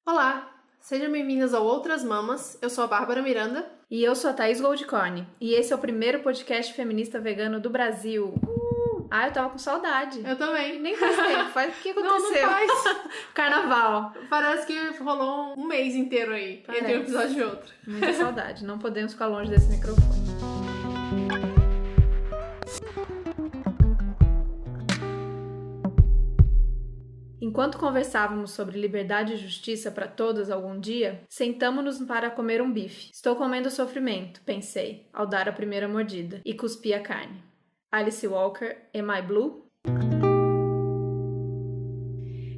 Olá, sejam bem-vindas ao Outras Mamas. Eu sou a Bárbara Miranda. E eu sou a Thaís Goldcorn. E esse é o primeiro podcast feminista vegano do Brasil. Eu tava com saudade. Eu também. Nem faz tempo. O que aconteceu? Não faz. Carnaval. Parece que rolou um mês inteiro aí, entre um episódio e outro. Muita saudade. Não podemos ficar longe desse microfone. Enquanto conversávamos sobre liberdade e justiça para todas algum dia, sentamo-nos para comer um bife. Estou comendo sofrimento, pensei, ao dar a primeira mordida, e cuspi a carne. Alice Walker, Am I Blue?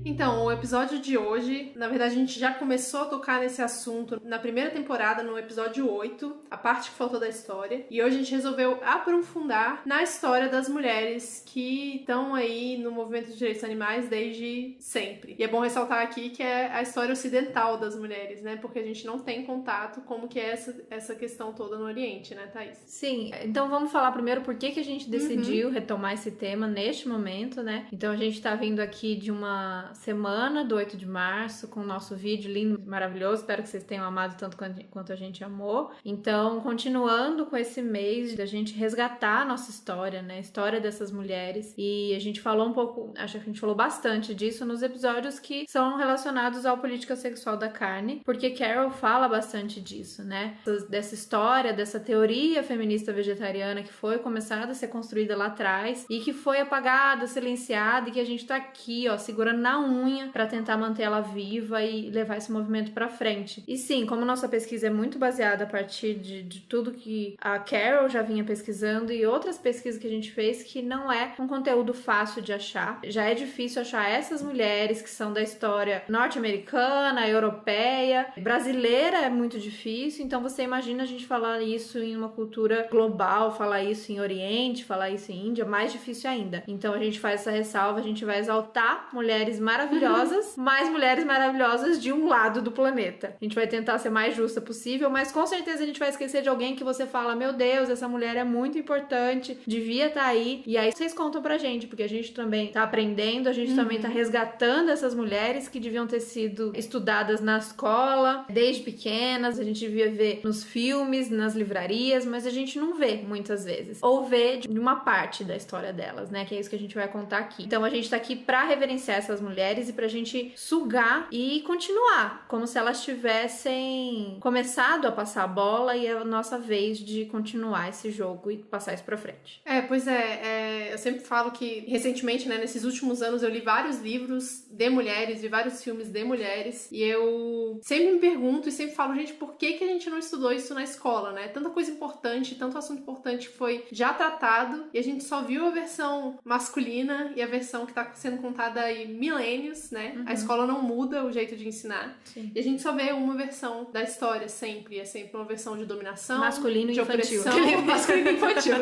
Então, o episódio de hoje, na verdade a gente já começou a tocar nesse assunto na primeira temporada, no episódio 8, a parte que faltou da história. E hoje a gente resolveu aprofundar na história das mulheres que estão aí no movimento de direitos animais desde sempre. E é bom ressaltar aqui que é a história ocidental das mulheres, né? Porque a gente não tem contato como que é essa questão toda no Oriente, né, Thaís? Sim, então vamos falar primeiro por que a gente decidiu retomar esse tema neste momento, né? Então a gente tá vindo aqui de uma semana do 8 de março com o nosso vídeo lindo, maravilhoso, espero que vocês tenham amado tanto quanto a gente amou. Então, continuando com esse mês da gente resgatar a nossa história, né, a história dessas mulheres, e a gente falou um pouco, acho que a gente falou bastante disso nos episódios que são relacionados à política sexual da carne, porque Carol fala bastante disso, né, dessa história, dessa teoria feminista vegetariana que foi começada a ser construída lá atrás e que foi apagada, silenciada, e que a gente tá aqui, ó, segurando na unha para tentar manter ela viva e levar esse movimento para frente. E sim, como nossa pesquisa é muito baseada a partir de tudo que a Carol já vinha pesquisando e outras pesquisas que a gente fez, que não é um conteúdo fácil de achar. Já é difícil achar essas mulheres que são da história norte-americana, europeia, brasileira é muito difícil, então você imagina a gente falar isso em uma cultura global, falar isso em Oriente, falar isso em Índia, mais difícil ainda. Então a gente faz essa ressalva, a gente vai exaltar mulheres maravilhosas, mais mulheres maravilhosas de um lado do planeta. A gente vai tentar ser mais justa possível, mas com certeza a gente vai esquecer de alguém que você fala, meu Deus, essa mulher é muito importante, devia estar aí. E aí vocês contam pra gente, porque a gente também tá aprendendo, a gente também tá resgatando essas mulheres que deviam ter sido estudadas na escola, desde pequenas, a gente devia ver nos filmes, nas livrarias, mas a gente não vê muitas vezes. Ou vê de uma parte da história delas, né? Que é isso que a gente vai contar aqui. Então a gente tá aqui pra reverenciar essas mulheres e pra gente sugar e continuar, como se elas tivessem começado a passar a bola e é a nossa vez de continuar esse jogo e passar isso pra frente. Pois é, eu sempre falo que recentemente, né, nesses últimos anos eu li vários livros de mulheres, vi vários filmes de mulheres e eu sempre me pergunto e sempre falo, gente, por que a gente não estudou isso na escola, né? Tanta coisa importante, tanto assunto importante foi já tratado e a gente só viu a versão masculina e a versão que tá sendo contada aí milênios, né? A escola não muda o jeito de ensinar. Sim. E a gente só vê uma versão da história sempre. É sempre uma versão de dominação, masculino de e infantil. opressão. Masculino e infantil,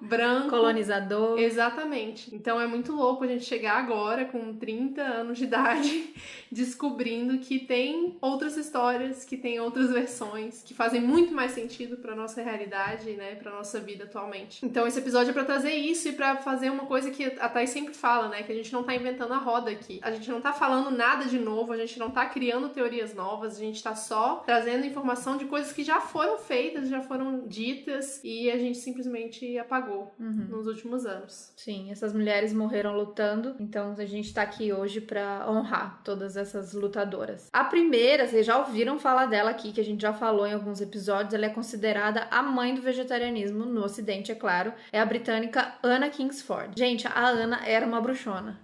Branco, colonizador. Exatamente. Então é muito louco a gente chegar agora, com 30 anos de idade, descobrindo que tem outras histórias, que tem outras versões, que fazem muito mais sentido pra nossa realidade, né? Pra nossa vida atualmente. Então esse episódio é pra trazer isso e pra fazer uma coisa que a Thaís sempre fala, né? Que a gente não tá inventando a roda aqui. A gente não tá falando nada de novo, a gente não tá criando teorias novas, a gente tá só trazendo informação de coisas que já foram feitas, já foram ditas e a gente simplesmente apagou nos últimos anos. Sim, essas mulheres morreram lutando, então a gente tá aqui hoje pra honrar todas essas lutadoras. A primeira, vocês já ouviram falar dela aqui, que a gente já falou em alguns episódios, ela é considerada a mãe do vegetarianismo no Ocidente, é claro, é a britânica Anna Kingsford. Gente, a Anna era uma bruxona.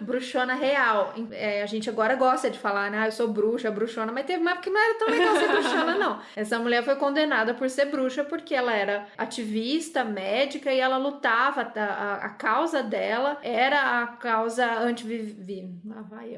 Bruxona real. A gente agora gosta de falar, né? Eu sou bruxa, bruxona, mas teve uma época que não era tão legal ser bruxona, não. Essa mulher foi condenada por ser bruxa porque ela era ativista, médica e ela lutava. A causa dela era a causa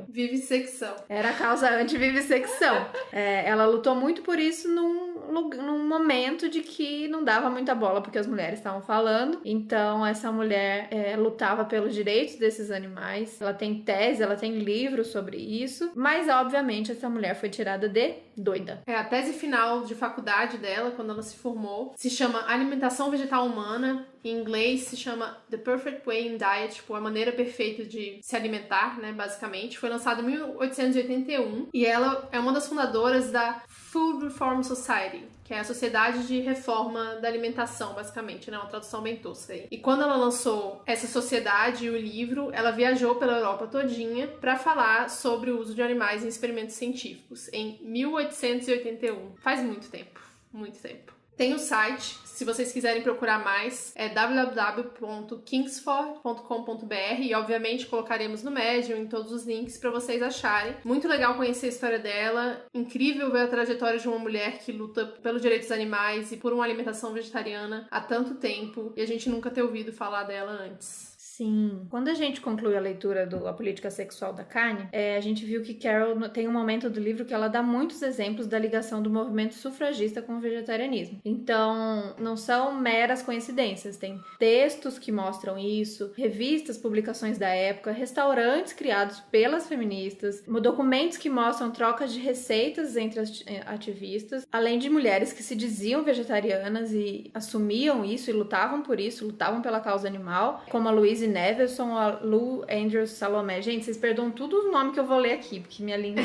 Vivissecção. Era a causa anti-vivissecção. Ela lutou muito por isso num momento de que não dava muita bola porque as mulheres estavam falando. Então, essa mulher lutava pelos direitos desses animais. Ela tem tese, ela tem livro sobre isso. Mas, obviamente, essa mulher foi tirada de doida. A tese final de faculdade dela, quando ela se formou, se chama Alimentação Vegetal Humana Em inglês se chama The Perfect Way in Diet, tipo, a maneira perfeita de se alimentar, né, basicamente. Foi lançado em 1881 e ela é uma das fundadoras da Food Reform Society, que é a Sociedade de Reforma da Alimentação, basicamente, né? Uma tradução bem tosca aí. E quando ela lançou essa sociedade e o livro, ela viajou pela Europa todinha para falar sobre o uso de animais em experimentos científicos, em 1881. Faz muito tempo, muito tempo. Tem o site, se vocês quiserem procurar mais, é www.kingsford.com.br e obviamente colocaremos no Medium em todos os links para vocês acharem. Muito legal conhecer a história dela, incrível ver a trajetória de uma mulher que luta pelos direitos dos animais e por uma alimentação vegetariana há tanto tempo e a gente nunca ter ouvido falar dela antes. Sim. Quando a gente conclui a leitura A Política Sexual da Carne, a gente viu que Carol tem um momento do livro que ela dá muitos exemplos da ligação do movimento sufragista com o vegetarianismo. Então, não são meras coincidências. Tem textos que mostram isso, revistas, publicações da época, restaurantes criados pelas feministas, documentos que mostram trocas de receitas entre as ativistas, além de mulheres que se diziam vegetarianas e assumiam isso e lutavam por isso, lutavam pela causa animal, como a Louise Nevelson, a Lou Andrews Salomé. Gente, vocês perdoam tudo o nome que eu vou ler aqui, porque minha língua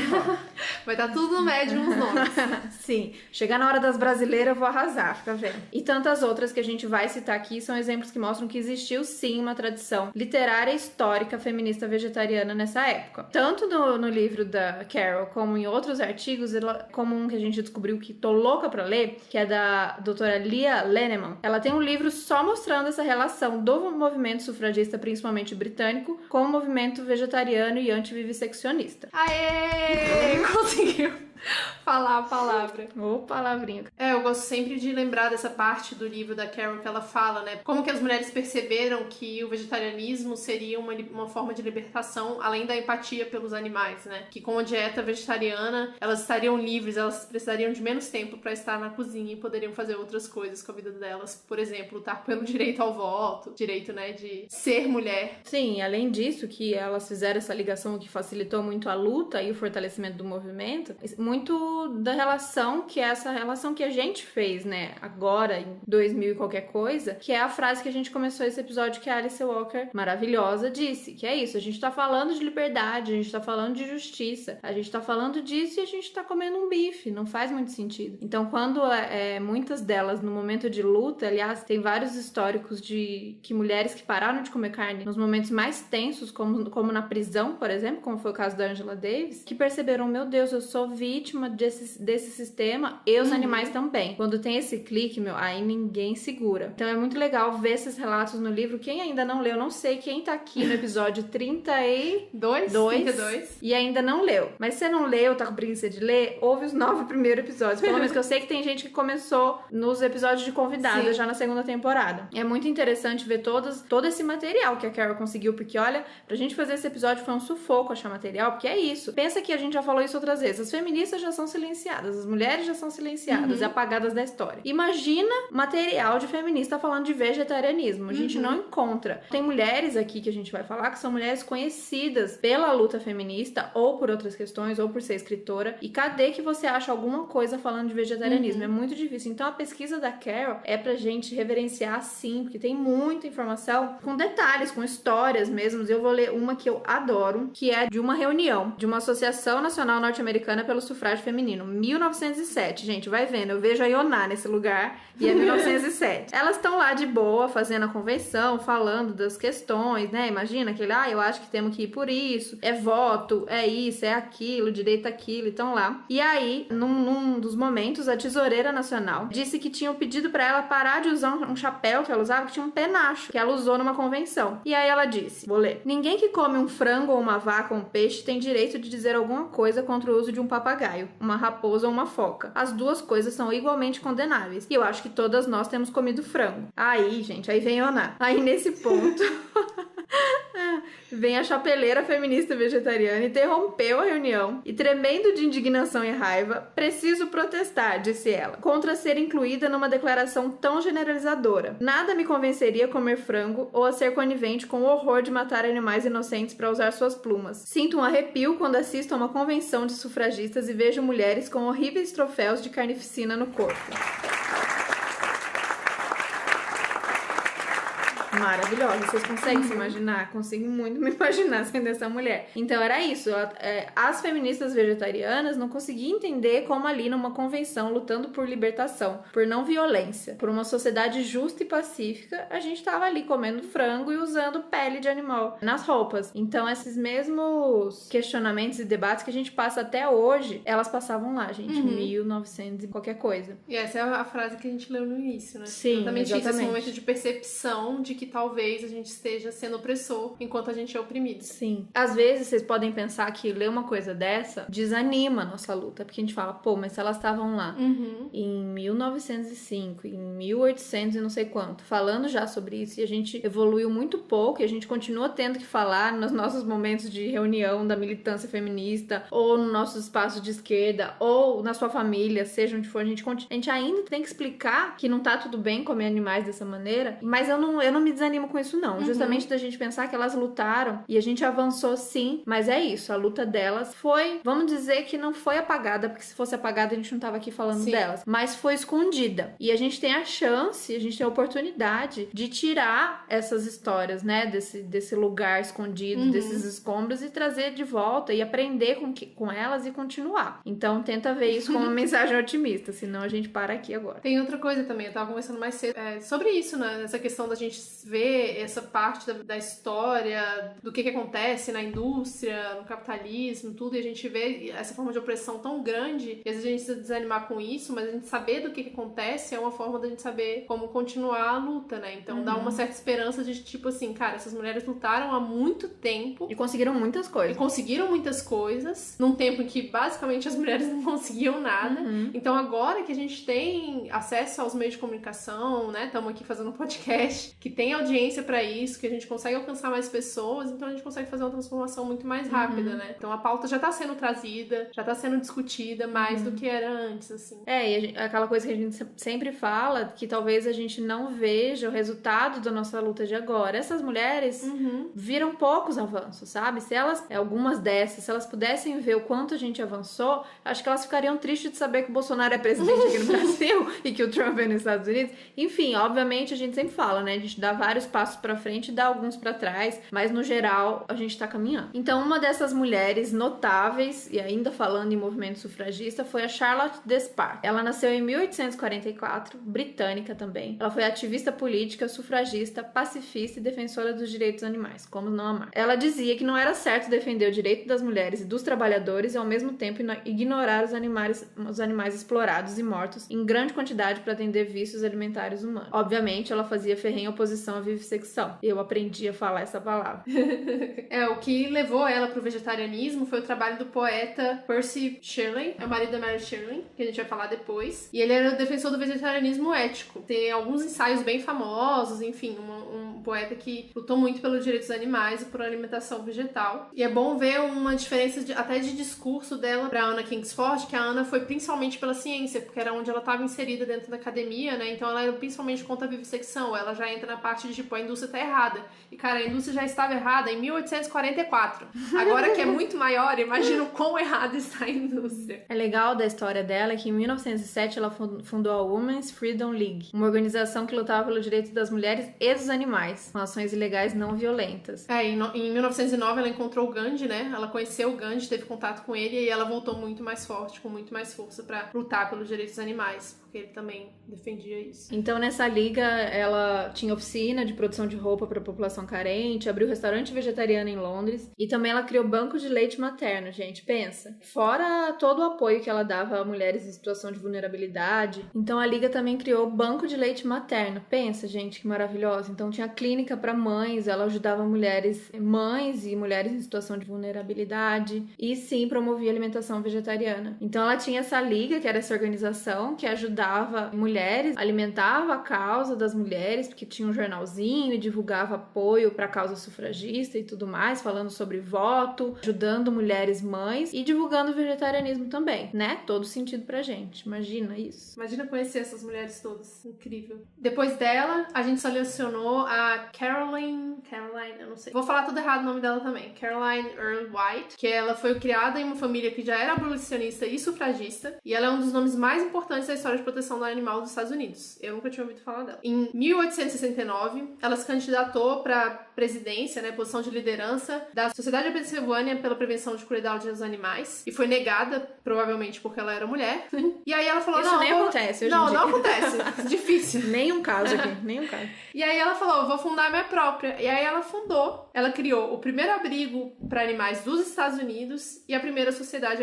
vai estar tudo no Medium os nomes. Sim. Chegar na hora das brasileiras, eu vou arrasar, fica vendo. E tantas outras que a gente vai citar aqui são exemplos que mostram que existiu sim uma tradição literária histórica feminista vegetariana nessa época. Tanto no livro da Carol, como em outros artigos, como um que a gente descobriu que tô louca pra ler, que é da doutora Leah Lenneman. Ela tem um livro só mostrando essa relação do movimento sufragista, principalmente britânico, com o movimento vegetariano e anti-vivisseccionista. Aê! Conseguiu falar a palavra. Ô, palavrinha. Eu gosto sempre de lembrar dessa parte do livro da Carol que ela fala, né? Como que as mulheres perceberam que o vegetarianismo seria uma forma de libertação, além da empatia pelos animais, né? Que com a dieta vegetariana, elas estariam livres, elas precisariam de menos tempo para estar na cozinha e poderiam fazer outras coisas com a vida delas. Por exemplo, lutar pelo direito ao voto, direito, né, de ser mulher. Sim, além disso, que elas fizeram essa ligação que facilitou muito a luta e o fortalecimento do movimento, muito da relação que é essa relação que a gente fez, né, agora em 2000 e qualquer coisa, que é a frase que a gente começou esse episódio que a Alice Walker, maravilhosa, disse, que é isso, a gente tá falando de liberdade, a gente tá falando de justiça, a gente tá falando disso e a gente tá comendo um bife, não faz muito sentido. Então, quando muitas delas, no momento de luta, aliás, tem vários históricos de que mulheres que pararam de comer carne nos momentos mais tensos, como na prisão, por exemplo, como foi o caso da Angela Davis, que perceberam, meu Deus, eu sou vítima desse sistema e os animais também. Quando tem esse clique, aí ninguém segura. Então é muito legal ver esses relatos no livro. Quem ainda não leu, não sei quem tá aqui no episódio 32 e ainda não leu. Mas se você não leu, tá com preguiça de ler, ouve os 9 primeiros episódios. Pelo menos que eu sei que tem gente que começou nos episódios de convidada, já na segunda temporada. É muito interessante ver todo esse material que a Carol conseguiu, porque olha, pra gente fazer esse episódio foi um sufoco achar material, porque é isso. Pensa que a gente já falou isso outras vezes. As feministas já são silenciadas, as mulheres já são silenciadas e apagadas da história. Imagina material de feminista falando de vegetarianismo. A gente não encontra. Tem mulheres aqui que a gente vai falar que são mulheres conhecidas pela luta feminista ou por outras questões ou por ser escritora. E cadê que você acha alguma coisa falando de vegetarianismo? É muito difícil. Então a pesquisa da Carol é pra gente reverenciar sim, porque tem muita informação com detalhes, com histórias mesmo. Eu vou ler uma que eu adoro, que é de uma reunião de uma Associação Nacional Norte-Americana pelo Sufrágio Feminino, 1907. Gente, vai vendo, eu vejo a Ioná nesse lugar e é 1907. Elas estão lá de boa, fazendo a convenção, falando das questões, né? Imagina aquele, eu acho que temos que ir por isso, é voto, é isso, é aquilo, direito àquilo, estão lá. E aí, num dos momentos, a tesoureira nacional disse que tinham pedido pra ela parar de usar um chapéu que ela usava, que tinha um penacho, que ela usou numa convenção. E aí ela disse, vou ler: ninguém que come um frango ou uma vaca ou um peixe tem direito de dizer alguma coisa contra o uso de um papagaio, uma raposa ou uma foca. As duas coisas são igualmente condenáveis. E eu acho que todas nós temos comido frango. Aí, gente, aí vem Ioná. Aí nesse ponto vem a chapeleira feminista vegetariana, interrompeu a reunião e, tremendo de indignação e raiva, preciso protestar, disse ela, contra ser incluída numa declaração tão generalizadora. Nada me convenceria a comer frango ou a ser conivente com o horror de matar animais inocentes para usar suas plumas. Sinto um arrepio quando assisto a uma convenção de sufragistas e vejo mulheres com horríveis troféus de carnificina no corpo. maravilhosa. Vocês conseguem se imaginar? Consigo muito me imaginar sendo essa mulher. Então era isso. As feministas vegetarianas não conseguiam entender como ali numa convenção, lutando por libertação, por não violência, por uma sociedade justa e pacífica, a gente tava ali comendo frango e usando pele de animal nas roupas. Então esses mesmos questionamentos e debates que a gente passa até hoje, elas passavam lá, gente, 1900 e qualquer coisa. E essa é a frase que a gente leu no início, né? Sim, exatamente isso, esse exatamente. momento de percepção de que talvez a gente esteja sendo opressor enquanto a gente é oprimido. Sim. Às vezes vocês podem pensar que ler uma coisa dessa desanima a nossa luta, porque a gente fala, pô, mas se elas estavam lá em 1905, em 1800 e não sei quanto, falando já sobre isso, e a gente evoluiu muito pouco, e a gente continua tendo que falar nos nossos momentos de reunião da militância feminista, ou no nosso espaço de esquerda, ou na sua família, seja onde for, a gente ainda tem que explicar que não tá tudo bem comer animais dessa maneira, mas eu não me desanimo com isso não, justamente da gente pensar que elas lutaram, e a gente avançou sim, mas é isso, a luta delas foi, vamos dizer que não foi apagada, porque se fosse apagada a gente não tava aqui falando delas, mas foi escondida, e a gente tem a chance, a gente tem a oportunidade de tirar essas histórias, né, desse lugar escondido, desses escombros, e trazer de volta e aprender com elas e continuar. Então tenta ver isso como uma mensagem otimista, senão a gente para aqui agora. Tem outra coisa também, eu tava conversando mais cedo sobre isso, né? Essa questão da gente ver essa parte da história, do que acontece na indústria, no capitalismo, tudo, e a gente vê essa forma de opressão tão grande, e às vezes a gente precisa desanimar com isso, mas a gente saber do que acontece é uma forma da gente saber como continuar a luta, né? Então dá uma certa esperança de tipo assim, cara, essas mulheres lutaram há muito tempo. E conseguiram muitas coisas. Num tempo em que basicamente as mulheres não conseguiam nada. Então agora que a gente tem acesso aos meios de comunicação, né? Estamos aqui fazendo um podcast que tem audiência pra isso, que a gente consegue alcançar mais pessoas, então a gente consegue fazer uma transformação muito mais rápida, né? Então a pauta já tá sendo trazida, já tá sendo discutida mais do que era antes, assim. E aquela coisa que a gente sempre fala, que talvez a gente não veja o resultado da nossa luta de agora. Essas mulheres viram poucos avanços, sabe? Se elas, algumas dessas, se elas pudessem ver o quanto a gente avançou, acho que elas ficariam tristes de saber que o Bolsonaro é presidente aqui no Brasil e que o Trump é nos Estados Unidos. Enfim, obviamente a gente sempre fala, né? A gente dá vários passos pra frente e dá alguns pra trás, mas no geral a gente tá caminhando. Então uma dessas mulheres notáveis, e ainda falando em movimento sufragista, foi a Charlotte Despard. Ela nasceu em 1844, britânica também. Ela foi ativista política, sufragista, pacifista e defensora dos direitos animais, como não amar. Ela dizia que não era certo defender o direito das mulheres e dos trabalhadores e ao mesmo tempo ignorar os animais explorados e mortos em grande quantidade para atender vícios alimentares humanos. Obviamente, ela fazia ferrenha oposição à vivissecção. Eu aprendi a falar essa palavra. O que levou ela pro vegetarianismo foi o trabalho do poeta Percy Shelley, é o marido da Mary Shelley, que a gente vai falar depois. E ele era o defensor do vegetarianismo ético. Tem alguns ensaios bem famosos, enfim, um poeta que lutou muito pelos direitos dos animais e por alimentação vegetal. E é bom ver uma diferença até de discurso dela pra Anna Kingsford, que a Anna foi principalmente pela ciência, porque era onde ela estava inserida dentro da academia, né? Então ela era principalmente contra a vivissecção. Ela já entra na parte de, tipo, a indústria tá errada. E, cara, a indústria já estava errada em 1844. Agora que é muito maior, imagina o quão errada está a indústria. É legal da história dela que em 1907 ela fundou a Women's Freedom League, uma organização que lutava pelo direito das mulheres e dos animais, com ações ilegais não violentas. Em 1909 ela encontrou o Gandhi, né? Ela conheceu o Gandhi, teve contato com ele, e aí ela voltou muito mais forte, com muito mais força pra lutar pelos direitos dos animais, porque ele também defendia isso. Então nessa liga ela tinha oficina de produção de roupa para a população carente, abriu restaurante vegetariano em Londres e também ela criou banco de leite materno, gente, pensa. Fora todo o apoio que ela dava a mulheres em situação de vulnerabilidade, então a liga também criou banco de leite materno. Pensa, gente, que maravilhosa. Então tinha clínica para mães, ela ajudava mães e mulheres em situação de vulnerabilidade e sim promovia alimentação vegetariana. Então ela tinha essa liga, que era essa organização que ajudava mulheres, alimentava a causa das mulheres, porque tinha um jornalzinho e divulgava apoio para a causa sufragista e tudo mais, falando sobre voto, ajudando mulheres mães e divulgando o vegetarianismo também, né? Todo sentido pra gente. Imagina isso. Imagina conhecer essas mulheres todas. Incrível. Depois dela, a gente selecionou a Caroline, eu não sei. Vou falar tudo errado o nome dela também. Caroline Earl White, que ela foi criada em uma família que já era abolicionista e sufragista, e ela é um dos nomes mais importantes da história de proteção do animal dos Estados Unidos. Eu nunca tinha ouvido falar dela. Em 1869, 1989, ela se candidatou para presidência, né, posição de liderança da Sociedade da Pensilvânia pela Prevenção de Crueldade aos Animais, e foi negada, provavelmente porque ela era mulher. E aí ela falou, Isso nem acontece hoje em dia. Não acontece. Difícil. Nenhum caso aqui, nenhum caso. E aí ela falou, vou fundar a minha própria. E aí ela criou o primeiro abrigo para animais dos Estados Unidos e a primeira sociedade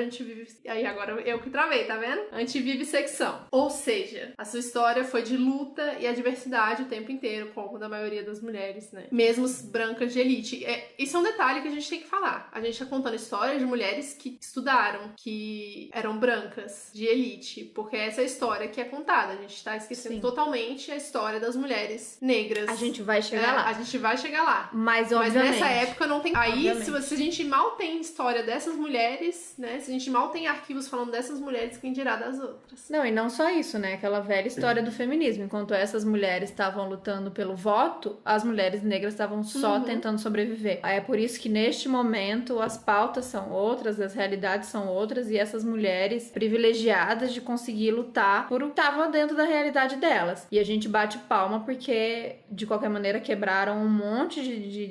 Aí agora eu que travei, tá vendo? Antivivisecção. Ou seja, a sua história foi de luta e adversidade o tempo inteiro, como da maioria das mulheres, né? Mesmo as brancas de elite. Isso é um detalhe que a gente tem que falar. A gente tá contando histórias de mulheres que estudaram, que eram brancas de elite, porque essa é a história que é contada. A gente tá esquecendo totalmente a história das mulheres negras. A gente vai chegar lá. A gente vai chegar lá. Mas obviamente. Mas nessa época não tem... Aí, se a gente mal tem história dessas mulheres, né? Se a gente mal tem arquivos falando dessas mulheres, quem dirá das outras? Não, e não só isso, né? Aquela velha história do feminismo. Enquanto essas mulheres estavam lutando pelo voto, as mulheres negras estavam só tentando sobreviver. Aí é por isso que neste momento as pautas são outras, as realidades são outras, e essas mulheres privilegiadas de conseguir lutar por o que estava dentro da realidade delas. E a gente bate palma porque, de qualquer maneira, quebraram um monte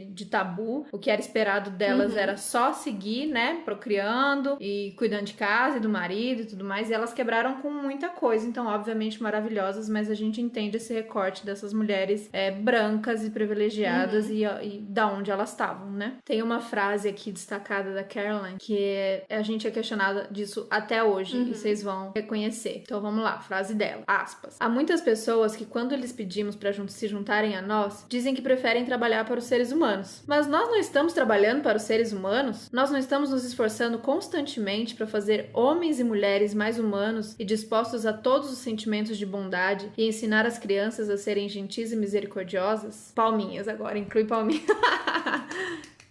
de tabu. O que era esperado delas era só seguir, né? Procriando e cuidando de casa e do marido e tudo mais. E elas quebraram com muita coisa. Então, obviamente, maravilhosas, mas a gente entende esse recorte dessas mulheres brancas e privilegiadas e da onde elas estavam, né? Tem uma frase aqui destacada da Caroline que a gente é questionada disso até hoje e vocês vão reconhecer. Então, vamos lá. Frase dela. Aspas. Há muitas pessoas que, quando lhes pedimos para se juntarem a nós, dizem que preferem trabalhar para os seres humanos. Mas nós não estamos trabalhando para os seres humanos? Nós não estamos nos esforçando constantemente para fazer homens e mulheres mais humanos e dispostos a todos os sentimentos de bondade e ensinar as crianças a serem gentis e misericordiosas? Palminhas agora, inclui palminhas.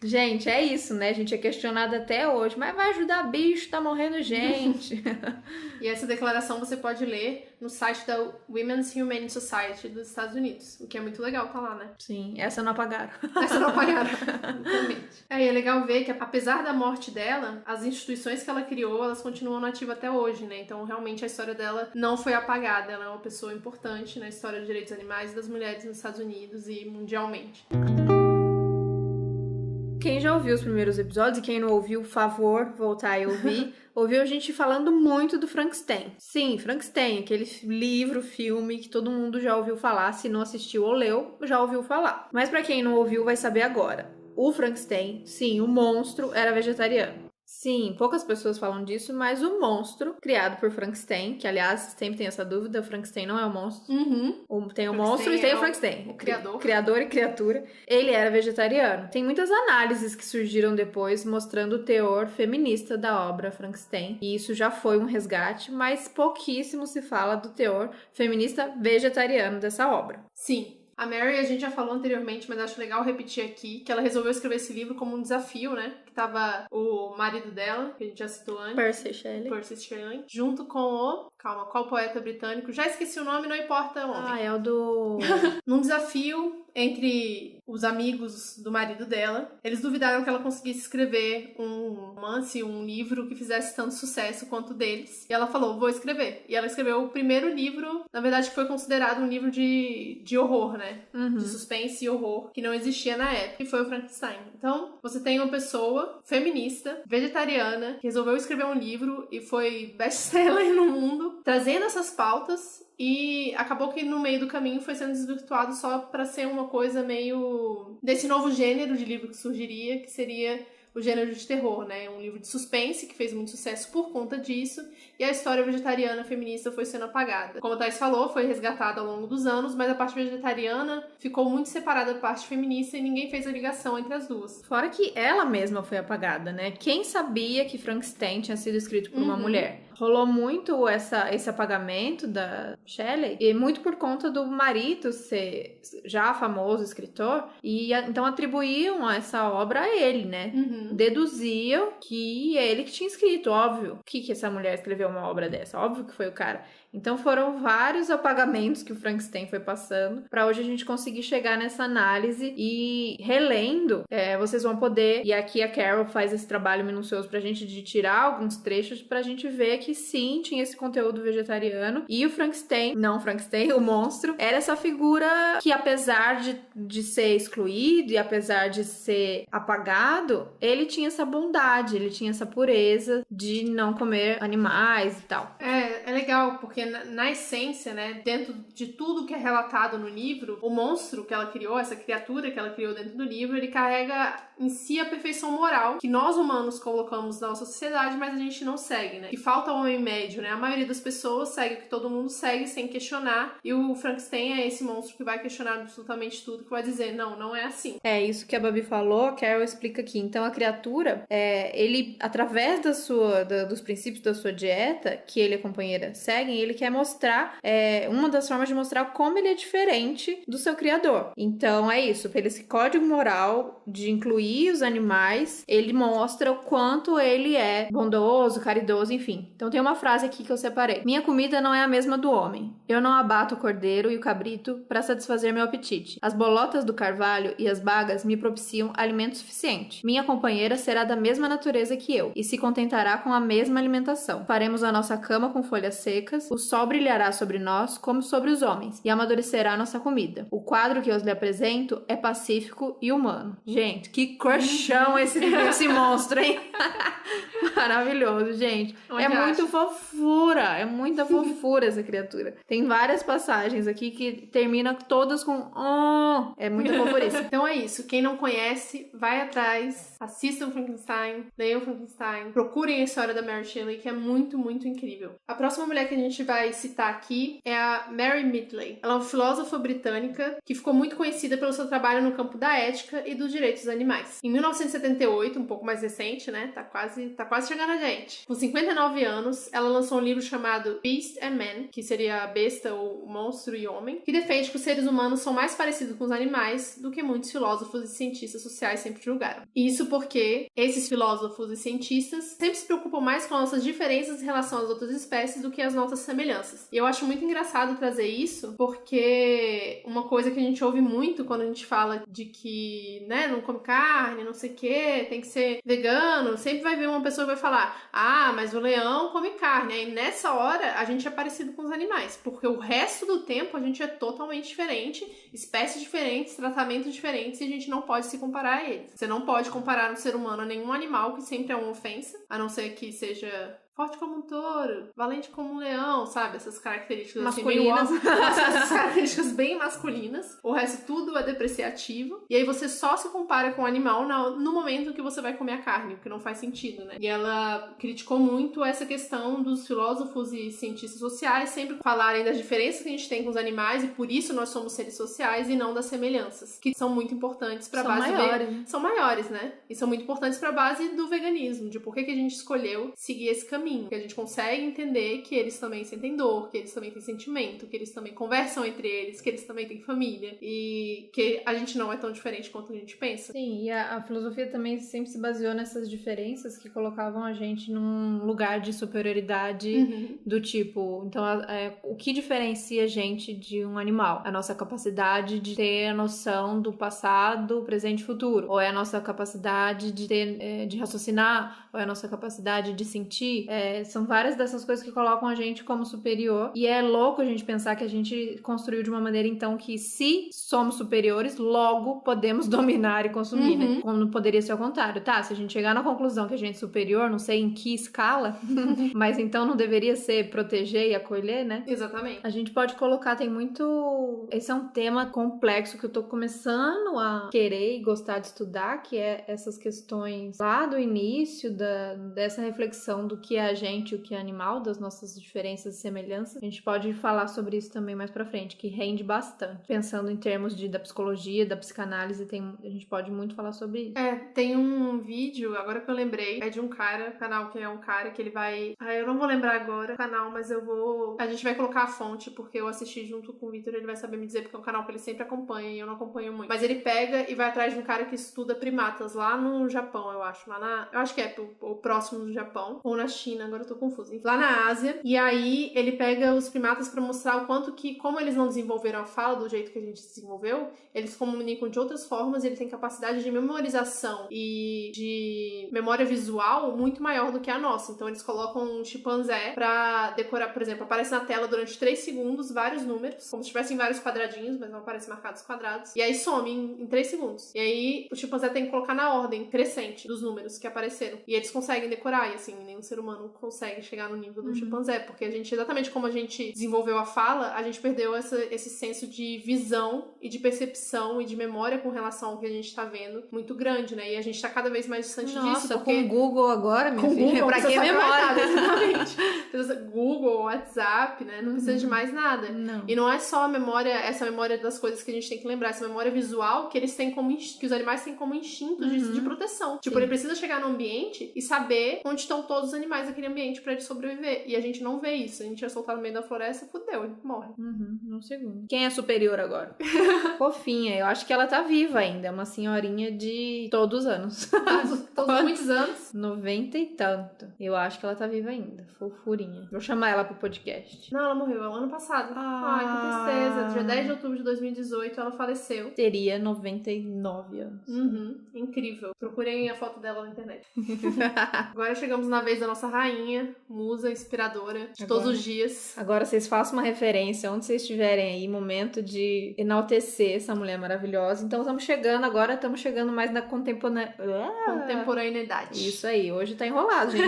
Gente, é isso, né? A gente é questionado até hoje. Mas vai ajudar bicho, tá morrendo gente. E essa declaração você pode ler no site da Women's Humane Society dos Estados Unidos. O que é muito legal, tá lá, né? Sim, essa não apagaram. Essa não apagaram, totalmente. E é legal ver que, apesar da morte dela, as instituições que ela criou, elas continuam nativas até hoje, né? Então, realmente, a história dela não foi apagada. Ela é uma pessoa importante na história dos direitos animais e das mulheres nos Estados Unidos e mundialmente. Quem já ouviu os primeiros episódios e quem não ouviu, por favor, voltar e ouvir. Ouviu a gente falando muito do Frankenstein. Sim, Frankenstein, aquele livro, filme que todo mundo já ouviu falar. Se não assistiu ou leu, já ouviu falar. Mas pra quem não ouviu, vai saber agora. O Frankenstein, sim, o monstro, era vegetariano. Sim, poucas pessoas falam disso, mas o monstro criado por Frankenstein, que aliás sempre tem essa dúvida, o Frankenstein não é o monstro. Tem o monstro e tem o Frankenstein. O criador. Criador e criatura. Ele era vegetariano. Tem muitas análises que surgiram depois mostrando o teor feminista da obra Frankenstein. E isso já foi um resgate, mas pouquíssimo se fala do teor feminista vegetariano dessa obra. Sim. A Mary, a gente já falou anteriormente, mas acho legal repetir aqui, que ela resolveu escrever esse livro como um desafio, né? Que tava o marido dela, que a gente já citou antes. Percy Shelley. Junto com o... Calma, qual poeta britânico? Já esqueci o nome, não importa o nome. É o do... Num desafio entre os amigos do marido dela, eles duvidaram que ela conseguisse escrever um romance, um livro que fizesse tanto sucesso quanto o deles. E ela falou, vou escrever. E ela escreveu o primeiro livro, na verdade, que foi considerado um livro de horror, né? De suspense e horror, que não existia na época, que foi o Frankenstein. Então, você tem uma pessoa feminista, vegetariana, que resolveu escrever um livro e foi best-seller no mundo, trazendo essas pautas. E acabou que no meio do caminho foi sendo desvirtuado só pra ser uma coisa meio desse novo gênero de livro que surgiria, que seria o gênero de terror, né? Um livro de suspense que fez muito sucesso por conta disso, e a história vegetariana feminista foi sendo apagada. Como a Thais falou, foi resgatada ao longo dos anos, mas a parte vegetariana ficou muito separada da parte feminista e ninguém fez a ligação entre as duas. Fora que ela mesma foi apagada, né? Quem sabia que Frankenstein tinha sido escrito por uma mulher? Rolou muito esse apagamento da Shelley, e muito por conta do marido ser já famoso escritor, e então atribuíam essa obra a ele, né? Deduziam que ele que tinha escrito, óbvio. Que essa mulher escreveu uma obra dessa? Óbvio que foi o cara. Então foram vários apagamentos que o Frankenstein foi passando para hoje a gente conseguir chegar nessa análise, e relendo, vocês vão poder, e aqui a Carol faz esse trabalho minucioso pra gente de tirar alguns trechos pra gente ver que sim, tinha esse conteúdo vegetariano. E o Frankenstein, não o Frankenstein, o monstro, era essa figura que, apesar de ser excluído e apesar de ser apagado, ele tinha essa bondade, ele tinha essa pureza de não comer animais e tal. É legal, porque na essência, né, dentro de tudo que é relatado no livro, o monstro que ela criou, essa criatura que ela criou dentro do livro, ele carrega em si a perfeição moral que nós humanos colocamos na nossa sociedade, mas a gente não segue, né? Que falta o homem médio, né? A maioria das pessoas segue o que todo mundo segue sem questionar, e o Frankenstein é esse monstro que vai questionar absolutamente tudo, que vai dizer, não é assim. É isso que a Babi falou, a Carol explica aqui. Então a criatura, ele, através dos princípios da sua dieta, que ele e a companheira seguem, ele quer mostrar, uma das formas de mostrar como ele é diferente do seu criador. Então é isso, pelo esse código moral de incluir os animais, ele mostra o quanto ele é bondoso, caridoso, enfim. Então tem uma frase aqui que eu separei. Minha comida não é a mesma do homem. Eu não abato o cordeiro e o cabrito para satisfazer meu apetite. As bolotas do carvalho e as bagas me propiciam alimento suficiente. Minha companheira será da mesma natureza que eu e se contentará com a mesma alimentação. Faremos a nossa cama com folhas secas, o sol brilhará sobre nós como sobre os homens e amadurecerá nossa comida. O quadro que eu lhe apresento é pacífico e humano. Gente, que crushão esse monstro, hein? Maravilhoso, gente. Muito fofura, é muita fofura essa criatura. Tem várias passagens aqui que terminam todas com é muita fofurice. Então é isso, quem não conhece, vai atrás, assistam Frankenstein, leiam Frankenstein, procurem a história da Mary Shelley, que é muito, muito incrível. A próxima mulher que a gente vai citar aqui é a Mary Midley. Ela é uma filósofa britânica que ficou muito conhecida pelo seu trabalho no campo da ética e dos direitos dos animais. Em 1978, um pouco mais recente, né? Tá quase chegando a gente. Com 59 anos, ela lançou um livro chamado Beast and Man, que seria a besta ou monstro e homem, que defende que os seres humanos são mais parecidos com os animais do que muitos filósofos e cientistas sociais sempre julgaram. Isso porque esses filósofos e cientistas sempre se preocupam mais com as nossas diferenças em relação às outras espécies do que as nossas semelhanças. E eu acho muito engraçado trazer isso, porque uma coisa que a gente ouve muito quando a gente fala de que, né, não come carne, não sei o que, tem que ser vegano, sempre vai ver uma pessoa que vai falar, mas o leão come carne. Aí nessa hora a gente é parecido com os animais, porque o resto do tempo a gente é totalmente diferente, espécies diferentes, tratamentos diferentes, e a gente não pode se comparar a eles. Você não pode comparar um ser humano a nenhum animal, que sempre é uma ofensa, a não ser que seja forte como um touro, valente como um leão, sabe? Essas características masculinas. Assim, essas características bem masculinas. O resto tudo é depreciativo. E aí você só se compara com o animal no momento que você vai comer a carne, o que não faz sentido, né? E ela criticou muito essa questão dos filósofos e cientistas sociais sempre falarem das diferenças que a gente tem com os animais e por isso nós somos seres sociais e não das semelhanças, que são muito importantes para a base são maiores, né? E são muito importantes para a base do veganismo, de por que a gente escolheu seguir esse caminho. Que a gente consegue entender que eles também sentem dor, que eles também têm sentimento, que eles também conversam entre eles, que eles também têm família e que a gente não é tão diferente quanto a gente pensa. Sim, e a filosofia também sempre se baseou nessas diferenças que colocavam a gente num lugar de superioridade do tipo, então o que diferencia a gente de um animal? A nossa capacidade de ter a noção do passado, presente e futuro, ou é a nossa capacidade de ter, de raciocinar, ou é a nossa capacidade de sentir. São várias dessas coisas que colocam a gente como superior, e é louco a gente pensar que a gente construiu de uma maneira então que se somos superiores, logo podemos dominar e consumir, né? Como poderia ser ao contrário, tá? Se a gente chegar na conclusão que a gente é superior, não sei em que escala, mas então não deveria ser proteger e acolher, né? Exatamente. A gente pode colocar, tem muito... Esse é um tema complexo que eu tô começando a querer e gostar de estudar, que é essas questões lá do início dessa reflexão do que é a gente e o que é animal, das nossas diferenças e semelhanças. A gente pode falar sobre isso também mais pra frente, que rende bastante. Pensando em termos da psicologia, da psicanálise, a gente pode muito falar sobre isso. Tem um vídeo, agora que eu lembrei, é de um cara, canal que é um cara que ele vai... eu não vou lembrar agora o canal, mas a gente vai colocar a fonte, porque eu assisti junto com o Victor, ele vai saber me dizer, porque é um canal que ele sempre acompanha e eu não acompanho muito. Mas ele pega e vai atrás de um cara que estuda primatas lá no Japão, eu acho. Eu acho que é o próximo do Japão, ou na China, China, agora eu tô confusa. Lá na Ásia. E aí ele pega os primatas pra mostrar o quanto que, como eles não desenvolveram a fala do jeito que a gente desenvolveu, eles comunicam de outras formas, eles têm capacidade de memorização e de memória visual muito maior do que a nossa. Então eles colocam um chimpanzé pra decorar, por exemplo, aparece na tela durante 3 segundos vários números, como se tivessem vários quadradinhos, mas não aparecem marcados quadrados. E aí some em 3 segundos. E aí o chimpanzé tem que colocar na ordem crescente dos números que apareceram. E eles conseguem decorar, e assim, nenhum ser humano consegue chegar no nível do chimpanzé, porque a gente, exatamente como a gente desenvolveu a fala, a gente perdeu esse senso de visão e de percepção e de memória com relação ao que a gente tá vendo muito grande, né? E a gente tá cada vez mais distante disso. Nossa, com o Google agora, minha filha, Google, pra que memória? Exatamente. Google, WhatsApp, né? Não precisa de mais nada. Não. E não é só a memória, essa memória das coisas que a gente tem que lembrar, essa memória visual que eles têm como, que os animais têm como instinto de proteção. Tipo, ele precisa chegar no ambiente e saber onde estão todos os animais daquele ambiente pra ele sobreviver. E a gente não vê isso. A gente é soltado no meio da floresta, fudeu, ele morre. Num segundo. Quem é superior agora? Fofinha, eu acho que ela tá viva ainda. É uma senhorinha de todos os anos. Todos muitos anos. 90 e tanto. Eu acho que ela tá viva ainda. Fofurinha. Vou chamar ela pro podcast. Não, ela morreu ano passado. Ai, que tristeza. Dia 10 de outubro de 2018, ela faleceu. Teria 99 anos. Incrível. Procurem a foto dela na internet. Agora chegamos na vez da nossa rainha, musa inspiradora de todos os dias. Agora vocês façam uma referência onde vocês estiverem aí, momento de enaltecer essa mulher maravilhosa. Então estamos chegando mais na Contemporaneidade. Isso aí, hoje tá enrolado, gente.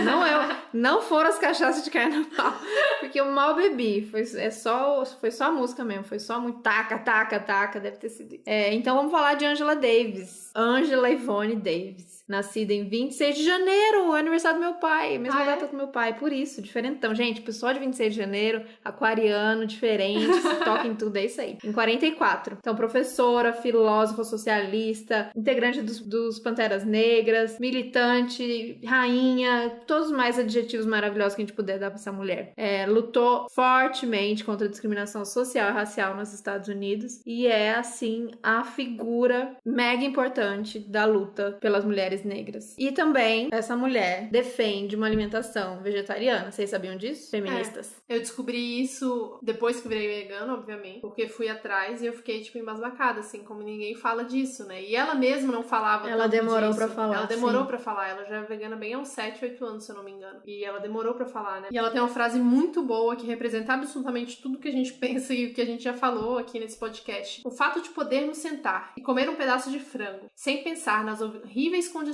Não foram as cachaças de carnaval, porque eu mal bebi. Foi só a música mesmo, foi só muito taca, deve ter sido. Então vamos falar de Angela Davis. Angela Yvonne Davis. Nascida em 26 de janeiro, aniversário do meu pai, mesma data do meu pai, por isso, diferentão. Gente, pessoal de 26 de janeiro, aquariano, diferente, se toca em tudo, é isso aí. Em 44. Então, professora, filósofa, socialista, integrante dos Panteras Negras, militante, rainha, todos os mais adjetivos maravilhosos que a gente puder dar pra essa mulher. Lutou fortemente contra a discriminação social e racial nos Estados Unidos e é, assim, a figura mega importante da luta pelas mulheres negras. E também essa mulher defende uma alimentação vegetariana. Vocês sabiam disso? Feministas. Eu descobri isso depois que virei vegana, obviamente, porque fui atrás e eu fiquei, tipo, embasbacada, assim, como ninguém fala disso, né? E ela mesma não falava Ela demorou pra falar. Ela demorou pra falar. Ela já é vegana bem há uns 7, 8 anos, se eu não me engano. E ela demorou pra falar, né? E ela tem uma frase muito boa que representa absolutamente tudo que a gente pensa e o que a gente já falou aqui nesse podcast. O fato de podermos sentar e comer um pedaço de frango sem pensar nas horríveis condições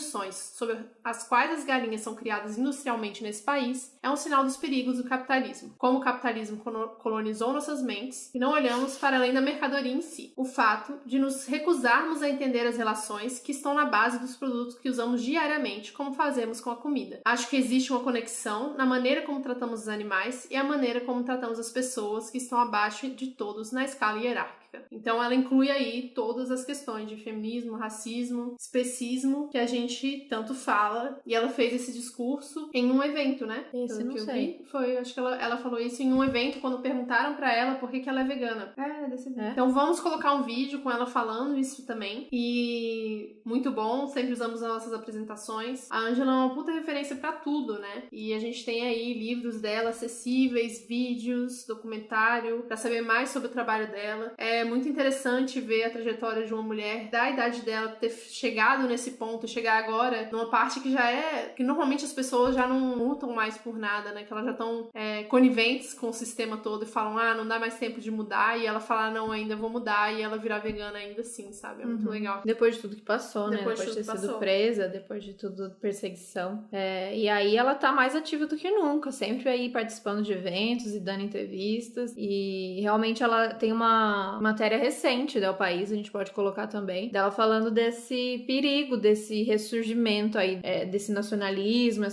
sob as quais as galinhas são criadas industrialmente nesse país é um sinal dos perigos do capitalismo. Como o capitalismo colonizou nossas mentes e não olhamos para além da mercadoria em si. O fato de nos recusarmos a entender as relações que estão na base dos produtos que usamos diariamente, como fazemos com a comida. Acho que existe uma conexão na maneira como tratamos os animais e a maneira como tratamos as pessoas que estão abaixo de todos na escala hierárquica. Então ela inclui aí todas as questões de feminismo, racismo, especismo que a gente tanto fala, e ela fez esse discurso em um evento, né? Esse não sei. Acho que ela falou isso em um evento quando perguntaram pra ela por que ela é vegana. Desse evento. Então vamos colocar um vídeo com ela falando isso também, e muito bom, sempre usamos nas nossas apresentações. A Angela é uma puta referência pra tudo, né? E a gente tem aí livros dela acessíveis, vídeos, documentário, pra saber mais sobre o trabalho dela. É muito interessante ver a trajetória de uma mulher da idade dela ter chegado nesse ponto, chegar agora numa parte que já é... que normalmente as pessoas já não lutam mais por nada, né? Que elas já estão coniventes com o sistema todo e falam, não dá mais tempo de mudar, e ela fala, não, ainda vou mudar, e ela virar vegana ainda assim, sabe? É muito legal. Depois de tudo que passou, né? Depois de ter sido presa, depois de tudo, perseguição. E aí ela tá mais ativa do que nunca, sempre aí participando de eventos e dando entrevistas, e realmente ela tem uma matéria recente do País, a gente pode colocar também, dela falando desse perigo, desse ressurgimento aí, desse nacionalismo,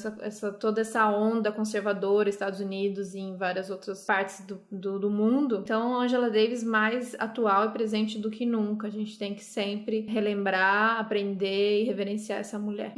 toda essa onda conservadora, Estados Unidos e em várias outras partes do mundo. Então, Angela Davis mais atual e presente do que nunca. A gente tem que sempre relembrar, aprender e reverenciar essa mulher.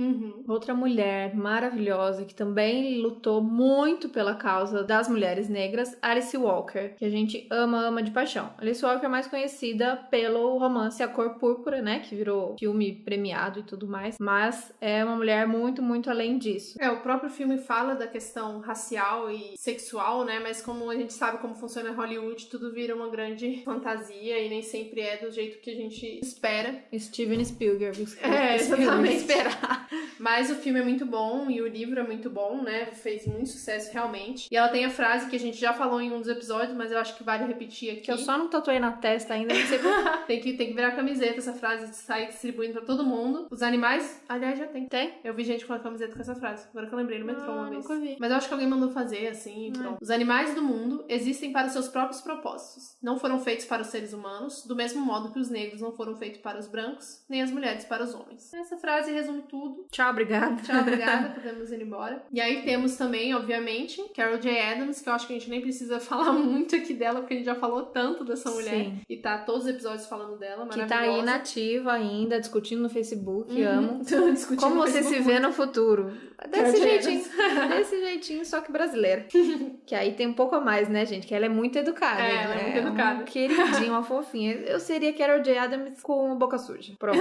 Outra mulher maravilhosa que também lutou muito pela causa das mulheres negras, Alice Walker, que a gente ama de paixão. Alice Walker é mais mais conhecida pelo romance A Cor Púrpura, né? Que virou filme premiado e tudo mais. Mas é uma mulher muito, muito além disso. O próprio filme fala da questão racial e sexual, né? Mas como a gente sabe como funciona Hollywood, tudo vira uma grande fantasia e nem sempre é do jeito que a gente espera. Steven Spielberg. Exatamente. Esperar. Mas o filme é muito bom e o livro é muito bom, né? Fez muito sucesso realmente. E ela tem a frase que a gente já falou em um dos episódios, mas eu acho que vale repetir aqui. Que eu só não tatuei na testa ainda, não sei por... tem que virar camiseta essa frase de sair distribuindo pra todo mundo. Os animais, aliás, já tem. Tem? Eu vi gente com a camiseta com essa frase. Agora que eu lembrei no metrô uma vez. Nunca vi. Mas eu acho que alguém mandou fazer assim e pronto. Os animais do mundo existem para os seus próprios propósitos. Não foram feitos para os seres humanos, do mesmo modo que os negros não foram feitos para os brancos, nem as mulheres para os homens. Essa frase resume tudo. Tchau, obrigada. Tchau, obrigada. Podemos ir embora. E aí temos também, obviamente, Carol J. Adams, que eu acho que a gente nem precisa falar muito aqui dela, porque a gente já falou tanto dessa mulher. Sim. E tá todos os episódios falando dela, maravilhosa. Que tá aí nativa ainda, discutindo no Facebook, amo. Discutindo como você Facebook. se vê no futuro. Desse jeitinho, só que brasileira. Que aí tem um pouco a mais, né, gente? Que ela é muito educada. Ela é muito educada. Um queridinho, uma fofinha. Eu seria Carol J. Adams com boca suja. Pronto.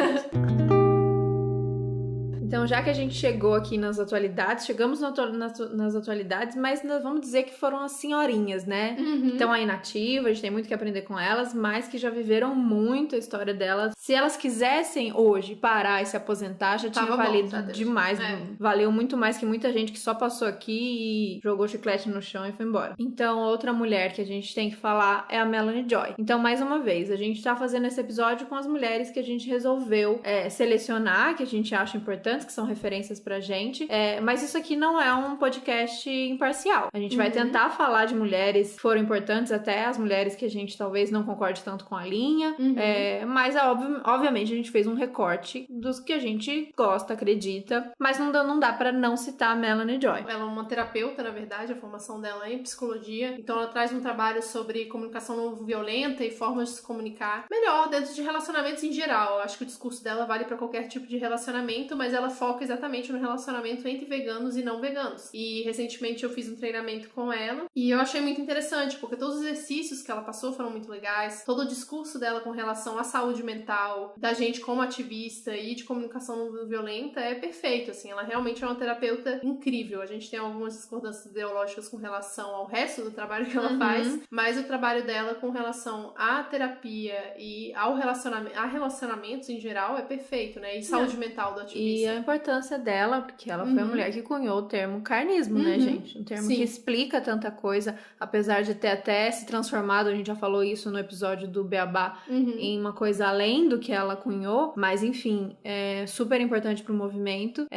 Então, já que a gente chegou aqui nas atualidades, chegamos nas atualidades, mas nós vamos dizer que foram as senhorinhas, né? Que estão aí nativas, a gente tem muito que aprender com elas, mas que já viveram muito a história delas. Se elas quisessem hoje parar e se aposentar, já tinha valido demais. Valeu muito mais que muita gente que só passou aqui e jogou chiclete no chão e foi embora. Então, outra mulher que a gente tem que falar é a Melanie Joy. Então, mais uma vez, a gente tá fazendo esse episódio com as mulheres que a gente resolveu selecionar, que a gente acha importantes, que são referências pra gente, mas isso aqui não é um podcast imparcial. A gente vai tentar falar de mulheres que foram importantes, até as mulheres que a gente talvez não concorde tanto com a linha, mas obviamente a gente fez um recorte dos que a gente gosta, acredita, mas não dá pra não citar a Melanie Joy. Ela é uma terapeuta, na verdade, a formação dela é em psicologia, então ela traz um trabalho sobre comunicação não violenta e formas de se comunicar melhor dentro de relacionamentos em geral. Eu acho que o discurso dela vale pra qualquer tipo de relacionamento, mas ela foca exatamente no relacionamento entre veganos e não veganos. E recentemente eu fiz um treinamento com ela e eu achei muito interessante, porque todos os exercícios que ela passou foram muito legais, todo o discurso dela com relação à saúde mental, da gente como ativista e de comunicação não violenta é perfeito, assim, ela realmente é uma terapeuta incrível. A gente tem algumas discordâncias ideológicas com relação ao resto do trabalho que ela faz, mas o trabalho dela com relação à terapia e a relacionamentos em geral é perfeito, né? E saúde mental do ativista. E a importância dela, porque ela foi a mulher que cunhou o termo carnismo, né, gente? Um termo que explica tanta coisa, apesar de ter até se transformado, a gente já falou isso no episódio do Beabá, em uma coisa além do que ela cunhou, mas enfim, é super importante pro movimento.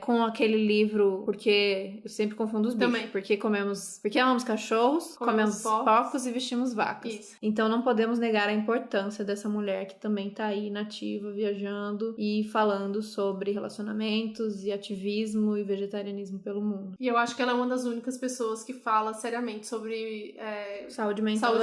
Com aquele livro, porque eu sempre confundo os bichos, porque amamos cachorros, comemos porcos e vestimos vacas. Isso. Então não podemos negar a importância dessa mulher que também tá aí nativa, viajando e falando sobre relacionamentos e ativismo e vegetarianismo pelo mundo. E eu acho que ela é uma das únicas pessoas que fala seriamente sobre saúde mental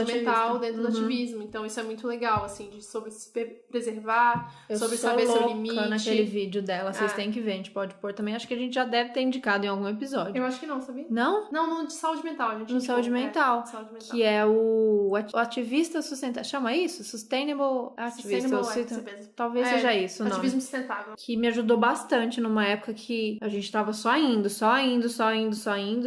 dentro do ativismo. Então isso é muito legal, assim, sobre se preservar, sobre saber seu limite. Naquele vídeo dela, vocês têm que ver, a gente pode pôr também. Acho que a gente já deve ter indicado em algum episódio. Eu acho que não, sabia? Não? Não, no de saúde mental, a gente indicou. Saúde mental. Saúde mental. Que é o ativista sustentável. Chama isso? Sustainable Activist. Talvez seja isso o nome. Ativismo sustentável. Que me ajudou bastante numa época que a gente tava só indo.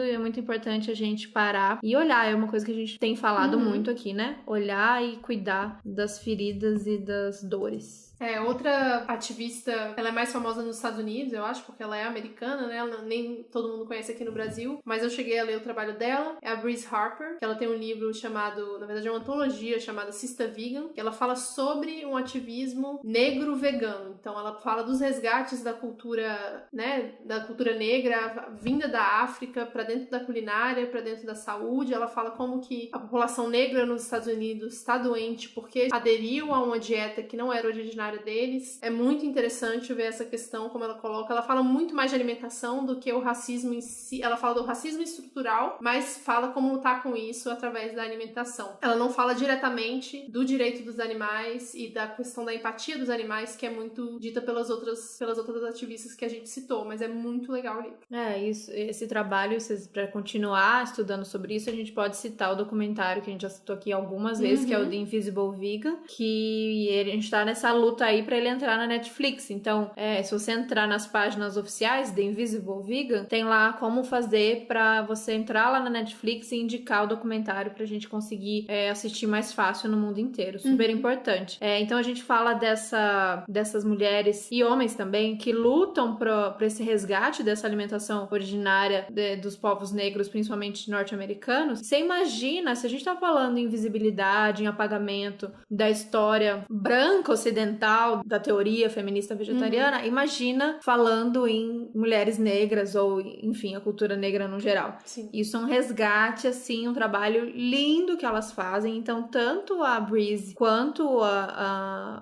E é muito importante a gente parar e olhar. É uma coisa que a gente tem falado muito aqui, né? Olhar e cuidar das feridas e das dores. Outra ativista, ela é mais famosa nos Estados Unidos, eu acho, porque ela é americana, né? Nem todo mundo conhece aqui no Brasil, mas eu cheguei a ler o trabalho dela. É a Brice Harper, que ela tem um livro chamado, na verdade é uma antologia chamada Sister Vegan, que ela fala sobre um ativismo negro vegano. Então ela fala dos resgates da cultura, né, da cultura negra, vinda da África para dentro da culinária, para dentro da saúde. Ela fala como que a população negra nos Estados Unidos está doente porque aderiu a uma dieta que não era originária originária deles. É muito interessante ver essa questão, como ela coloca. Ela fala muito mais de alimentação do que o racismo em si. Ela fala do racismo estrutural, mas fala como lutar com isso através da alimentação. Ela não fala diretamente do direito dos animais e da questão da empatia dos animais, que é muito dita pelas outras ativistas que a gente citou, mas é muito legal o livro. Isso, esse trabalho, para continuar estudando sobre isso, a gente pode citar o documentário que a gente já citou aqui algumas vezes, que é o The Invisible Vegan, que a gente tá nessa luta aí pra ele entrar na Netflix. Então, se você entrar nas páginas oficiais The Invisible Vegan, tem lá como fazer pra você entrar lá na Netflix e indicar o documentário pra gente conseguir assistir mais fácil no mundo inteiro. Super importante. Então a gente fala dessas mulheres e homens também que lutam pra esse resgate dessa alimentação originária dos povos negros, principalmente norte-americanos. Você imagina, se a gente tá falando em visibilidade, em apagamento da história branca ocidental, da teoria feminista vegetariana, imagina falando em mulheres negras ou, enfim, a cultura negra no geral. Sim. Isso é um resgate, assim, um trabalho lindo que elas fazem. Então, tanto a Breeze quanto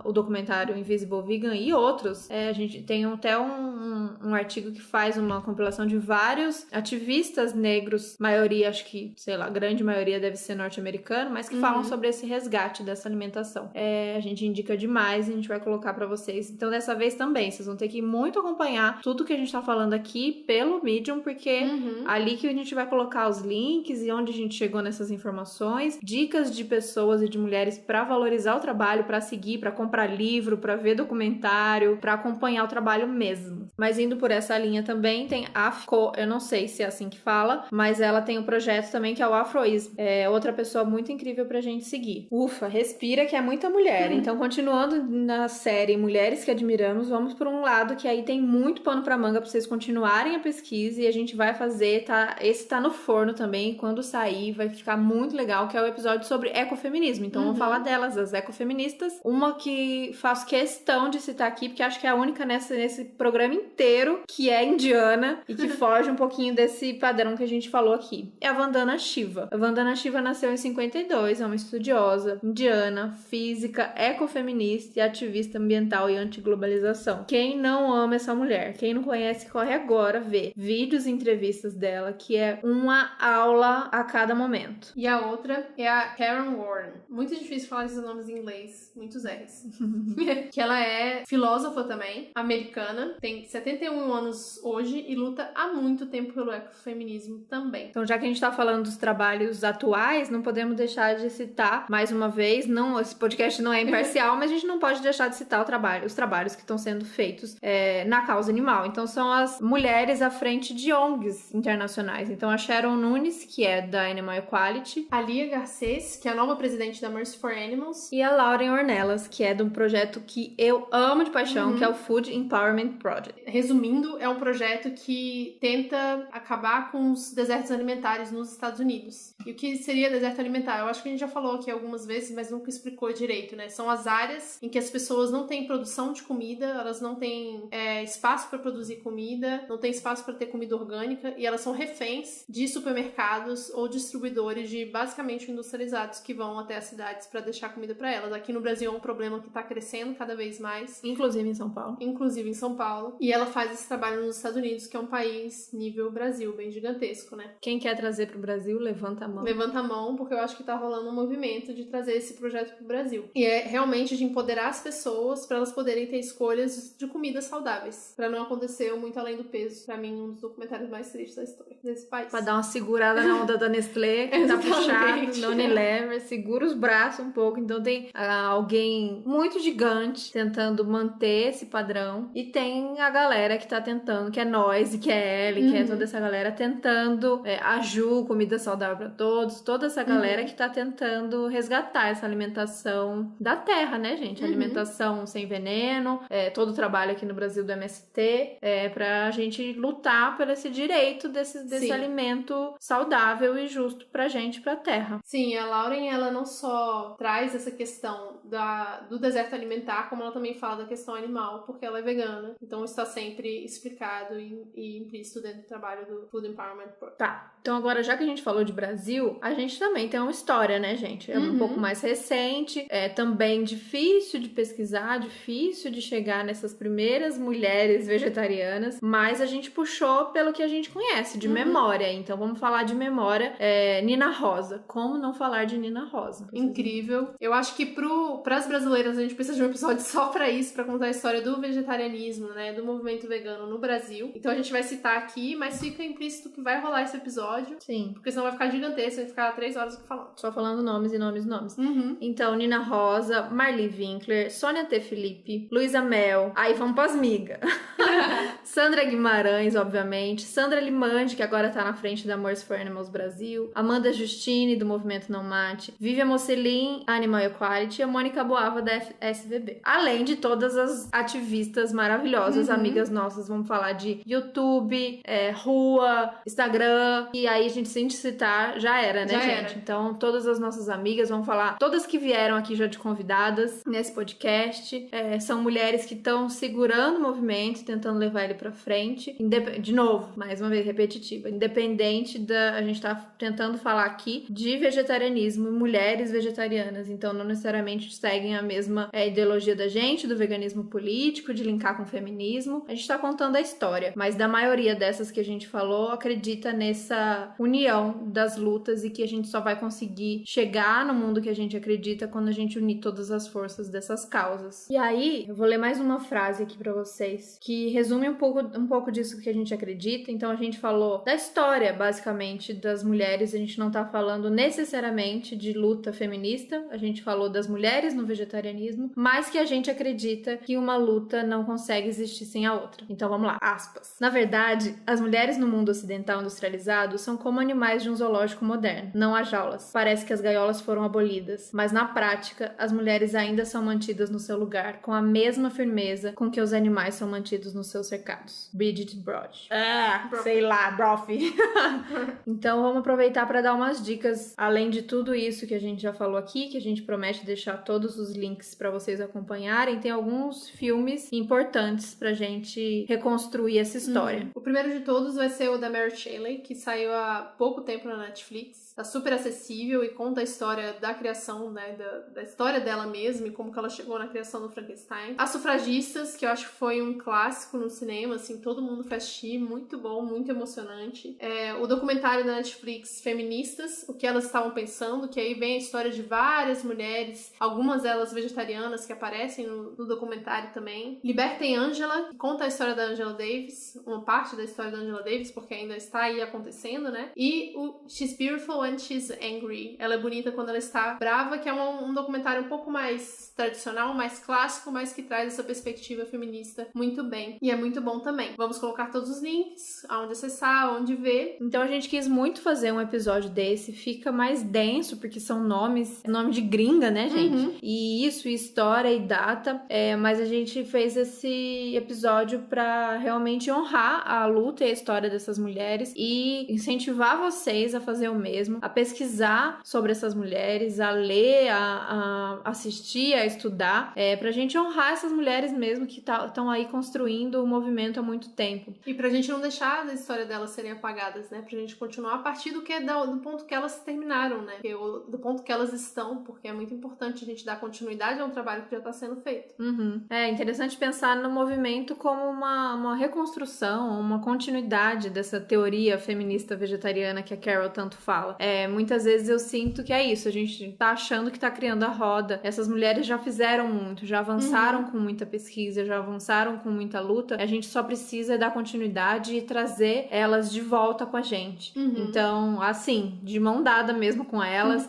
o documentário Invisible Vegan e outros, a gente tem até um artigo que faz uma compilação de vários ativistas negros, maioria, acho que, sei lá, a grande maioria deve ser norte-americano, mas que falam sobre esse resgate dessa alimentação. A gente indica demais e a gente vai colocar pra vocês. Então, dessa vez também, vocês vão ter que muito acompanhar tudo que a gente tá falando aqui pelo Medium, porque ali que a gente vai colocar os links e onde a gente chegou nessas informações, dicas de pessoas e de mulheres pra valorizar o trabalho, pra seguir, pra comprar livro, pra ver documentário, pra acompanhar o trabalho mesmo. Mas indo por essa linha também, tem Afco, eu não sei se é assim que fala, mas ela tem um projeto também que é o Afroism. É outra pessoa muito incrível pra gente seguir. Ufa, respira que é muita mulher. Então, continuando na série Mulheres que Admiramos, vamos por um lado que aí tem muito pano pra manga pra vocês continuarem a pesquisa e a gente vai fazer, esse tá no forno também, quando sair vai ficar muito legal, que é o episódio sobre ecofeminismo. Então, vamos falar delas, das ecofeministas. Uma que faço questão de citar aqui, porque acho que é a única nesse programa inteiro que é indiana e que foge um pouquinho desse padrão que a gente falou aqui. É a Vandana Shiva. A Vandana Shiva nasceu em 52, é uma estudiosa indiana, física, ecofeminista e ativista ambiental e antiglobalização. Quem não ama essa mulher? Quem não conhece, corre agora ver vídeos e entrevistas dela, que é uma aula a cada momento. E a outra é a Karen Warren. Muito difícil falar esses nomes em inglês, muitos R's. Que ela é filósofa também, americana, tem 71 anos hoje e luta há muito tempo pelo ecofeminismo também. Então, já que a gente tá falando dos trabalhos atuais, não podemos deixar de citar, mais uma vez, esse podcast não é imparcial, mas a gente não pode deixar de citar os trabalhos que estão sendo feitos na causa animal. Então, são as mulheres à frente de ONGs internacionais. Então, a Sharon Nunes, que é da Animal Equality, a Lia Garcês, que é a nova presidente da Mercy for Animals, e a Lauren Ornelas, que é de um projeto que eu amo de paixão, que é o Food Empowerment Project. Resumindo, é um projeto que tenta acabar com os desertos alimentares nos Estados Unidos. E o que seria deserto alimentar? Eu acho que a gente já falou aqui algumas vezes, mas nunca explicou direito, né? São as áreas em que as pessoas não têm produção de comida, elas não têm espaço para produzir comida, não têm espaço para ter comida orgânica, e elas são reféns de supermercados ou distribuidores de basicamente industrializados que vão até as cidades para deixar comida para elas. Aqui no Brasil é um problema que tá crescendo cada vez mais. Inclusive em São Paulo. E ela faz esse trabalho nos Estados Unidos, que é um país nível Brasil, bem gigantesco, né? Quem quer trazer pro Brasil, levanta a mão. Levanta a mão, porque eu acho que tá rolando um movimento de trazer esse projeto pro Brasil. E é realmente de empoderar as pessoas para elas poderem ter escolhas de comidas saudáveis, para não acontecer o muito além do peso. Pra mim, um dos documentários mais tristes da história desse país. Pra dar uma segurada na onda da Nestlé, que tá puxado, da Unilever, segura os braços um pouco. Então tem alguém muito gigante tentando manter esse padrão, e tem a galera que tá tentando, que é nós, e que é Ellie, que é toda essa galera tentando, a Ju, comida saudável pra todos, toda essa galera que tá tentando resgatar essa alimentação da terra, né, gente? Alimentação sem veneno, todo o trabalho aqui no Brasil do MST, pra gente lutar por esse direito desse alimento saudável e justo pra gente, pra terra. Sim, a Lauren, ela não só traz essa questão do deserto alimentar, como ela também fala da questão animal, porque ela é vegana. Então está sempre explicado e implícito dentro do trabalho do Food Empowerment Project. Tá, então agora já que a gente falou de Brasil, a gente também tem uma história, né, gente? É um pouco mais recente, é também difícil de pesquisar, difícil de chegar nessas primeiras mulheres vegetarianas, mas a gente puxou pelo que a gente conhece, de memória. Então vamos falar de memória. Nina Rosa. Como não falar de Nina Rosa? Incrível. Eu acho que pras brasileiras a gente precisa de um episódio só pra isso, pra contar a história do vegetarianismo, né, do movimento vegano no Brasil. Então a gente vai citar aqui, mas fica implícito que vai rolar esse episódio. Sim. Porque senão vai ficar gigantesco, vai ficar 3 horas aqui falando. Só falando nomes e nomes e nomes. Então, Nina Rosa, Marli Winkler, Sônia T. Felipe, Luísa Mel, aí vamos pras migas. Sandra Guimarães, obviamente, Sandra Limande, que agora tá na frente da Mothers for Animals Brasil, Amanda Justine, do Movimento Não Mate, Vivian Mocelin, Animal Equality, e a Mônica Boava, da SVB. Além de todas as ativistas maravilhosas, amigas nossas, vamos falar de YouTube, rua, Instagram, e aí se a gente citar, já era, né, Já gente? era. Então, todas as nossas amigas, vamos falar, todas que vieram aqui já de convidadas nesse podcast, são mulheres que estão segurando o movimento, tentando levar ele pra frente. De novo, mais uma vez repetitiva, independente a gente tá tentando falar aqui de vegetarianismo e mulheres vegetarianas, então não necessariamente seguem a mesma ideologia da gente, do veganismo político, de linkar com o feminismo. A gente tá contando a história, mas da maioria dessas que a gente falou, acredita nessa união das lutas e que a gente só vai conseguir chegar no mundo que a gente acredita quando a gente unir todas as forças dessas causas. E aí, eu vou ler mais uma frase aqui pra vocês, que resume um pouco disso que a gente acredita. Então a gente falou da história, basicamente, das mulheres, a gente não tá falando necessariamente de luta feminista, a gente falou das mulheres no vegetarianismo, mas que a gente acredita que uma luta não consegue existir sem a outra. Então vamos lá, aspas. Na verdade, as mulheres no mundo ocidental industrializado são como animais de um zoológico moderno. Não há jaulas. Parece que as gaiolas foram abolidas, mas na prática, as mulheres ainda são mantidas no seu lugar, com a mesma firmeza com que os animais são mantidos nos seus cercados. Bridget Broad. Sei lá, Brofi. Então vamos aproveitar para dar umas dicas, além de tudo isso que a gente já falou aqui, que a gente promete deixar todos os links para vocês acompanharem. Tem alguns filmes importantes pra gente reconstruir essa história. O primeiro de todos vai ser o da Mary Shelley, que saiu há pouco tempo na Netflix. Tá super acessível e conta a história da criação, né, da história dela mesma e como que ela chegou na criação do Frankenstein. As Sufragistas, que eu acho que foi um clássico no cinema, assim, todo mundo foi assistir, muito bom, muito emocionante. O documentário da Netflix, Feministas, o que elas estavam pensando, que aí vem a história de várias mulheres, algumas delas vegetarianas que aparecem no documentário também. Libertem Angela, que conta a história da Angela Davis, uma parte da história da Angela Davis, porque ainda está aí acontecendo, né? E o She's Beautiful When She's Angry. Ela é bonita quando ela está brava, que é um documentário um pouco mais tradicional, mais clássico, mas que traz essa perspectiva feminista muito bem. E é muito bom também. Vamos colocar todos os links, aonde acessar, aonde ver. Então a gente quis muito fazer um episódio desse, fica mais denso, porque são nome de gringa, né, gente? E isso, história e data, mas a gente fez esse episódio pra realmente honrar a luta e a história dessas mulheres e incentivar vocês a fazer o mesmo, a pesquisar sobre essas mulheres, a ler, a assistir, a estudar, pra gente honrar essas mulheres mesmo que estão aí construindo o movimento há muito tempo. E pra gente não deixar a história delas serem apagadas, né? Pra gente continuar a partir do ponto que elas terminaram, né? Do ponto que elas estão, porque é muito importante a gente dar continuidade a um trabalho que já tá sendo feito. É interessante pensar no movimento como uma reconstrução, uma continuidade dessa teoria feminista vegetariana que a Carol tanto fala. Muitas vezes eu sinto que é isso, a gente tá achando que tá criando a roda. Essas mulheres já fizeram muito, já avançaram com muita pesquisa, já avançaram com muita luta. A gente só precisa dar continuidade e trazer elas de volta com a gente. Então, assim, de mão dada mesmo com elas,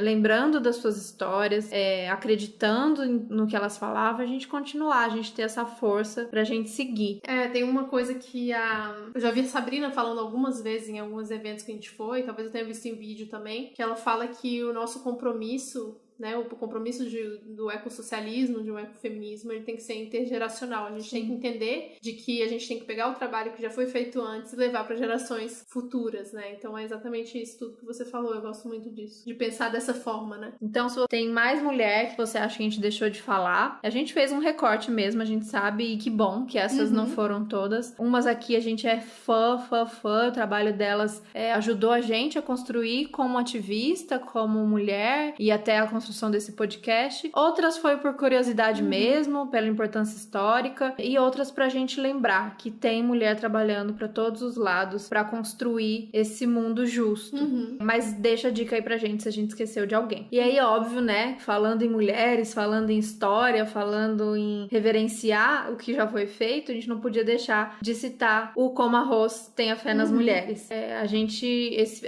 lembrando das suas histórias, acreditando no que elas falavam, a gente continuar, a gente ter essa força pra gente seguir. Tem uma coisa que eu já vi a Sabrina falando algumas vezes em alguns eventos que a gente foi, talvez eu tenha visto em vídeo também, que ela fala que o nosso compromisso né? O compromisso do ecossocialismo, de um ecofeminismo, ele tem que ser intergeracional. A gente tem que entender de que a gente tem que pegar o trabalho que já foi feito antes e levar para gerações futuras, né? Então é exatamente isso tudo que você falou. Eu gosto muito disso, de pensar dessa forma, né? Então, se tem mais mulher que você acha que a gente deixou de falar, a gente fez um recorte mesmo, a gente sabe, e que bom que essas não foram todas. Umas aqui a gente é fã, o trabalho delas ajudou a gente a construir como ativista, como mulher, e até a construção desse podcast. Outras foi por curiosidade mesmo, pela importância histórica, e outras pra gente lembrar que tem mulher trabalhando pra todos os lados pra construir esse mundo justo. Mas deixa a dica aí pra gente se a gente esqueceu de alguém. E aí, óbvio, né, falando em mulheres, falando em história, falando em reverenciar o que já foi feito, a gente não podia deixar de citar o Como Arroz Tenha Fé nas Mulheres.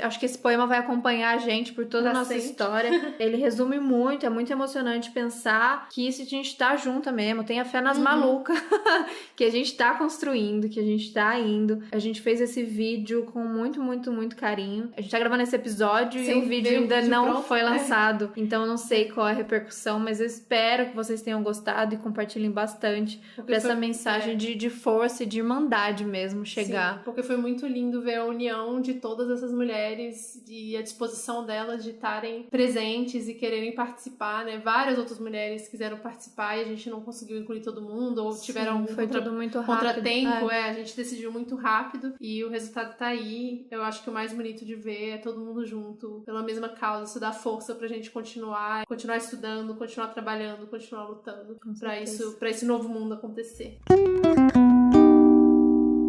Acho que esse poema vai acompanhar a gente por toda a nossa história. Ele resume muito, é muito emocionante pensar que isso a gente tá junta mesmo, tenha fé nas malucas, que a gente tá construindo, que a gente tá indo. A gente fez esse vídeo com muito, muito, muito carinho. A gente tá gravando esse episódio e o vídeo ainda não foi lançado, então eu não sei qual é a repercussão, mas eu espero que vocês tenham gostado e compartilhem bastante pra essa mensagem de força e de irmandade mesmo chegar. Sim, porque foi muito lindo ver a união de todas essas mulheres e a disposição delas de estarem presentes e quererem participar, né? Várias outras mulheres quiseram participar e a gente não conseguiu incluir todo mundo, ou tiveram algum tudo muito contratempo, a gente decidiu muito rápido e o resultado tá aí. Eu acho que o mais bonito de ver é todo mundo junto pela mesma causa. Isso dá força pra gente continuar estudando, continuar trabalhando, continuar lutando pra esse novo mundo acontecer.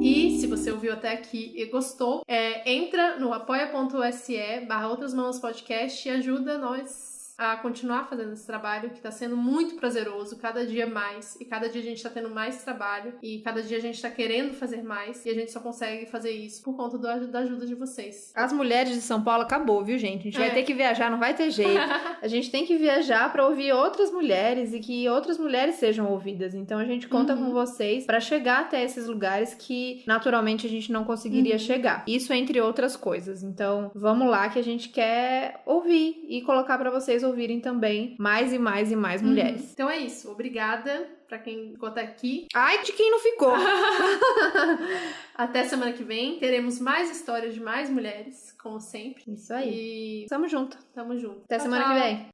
E se você ouviu até aqui e gostou, entra no apoia.se/outrasmamaspodcast e ajuda nós a continuar fazendo esse trabalho que tá sendo muito prazeroso, cada dia mais, e cada dia a gente tá tendo mais trabalho, e cada dia a gente tá querendo fazer mais, e a gente só consegue fazer isso por conta da ajuda de vocês. As mulheres de São Paulo acabou, viu, gente? A gente vai ter que viajar, não vai ter jeito. A gente tem que viajar pra ouvir outras mulheres e que outras mulheres sejam ouvidas. Então a gente conta com vocês pra chegar até esses lugares que naturalmente a gente não conseguiria chegar. Isso entre outras coisas. Então vamos lá que a gente quer ouvir e colocar pra vocês ouvirem também mais e mais e mais mulheres. Então é isso. Obrigada pra quem ficou até aqui. Ai, de quem não ficou! Até semana que vem. Teremos mais histórias de mais mulheres, como sempre. Isso aí. E Tamo junto. tamo junto. Até semana que vem.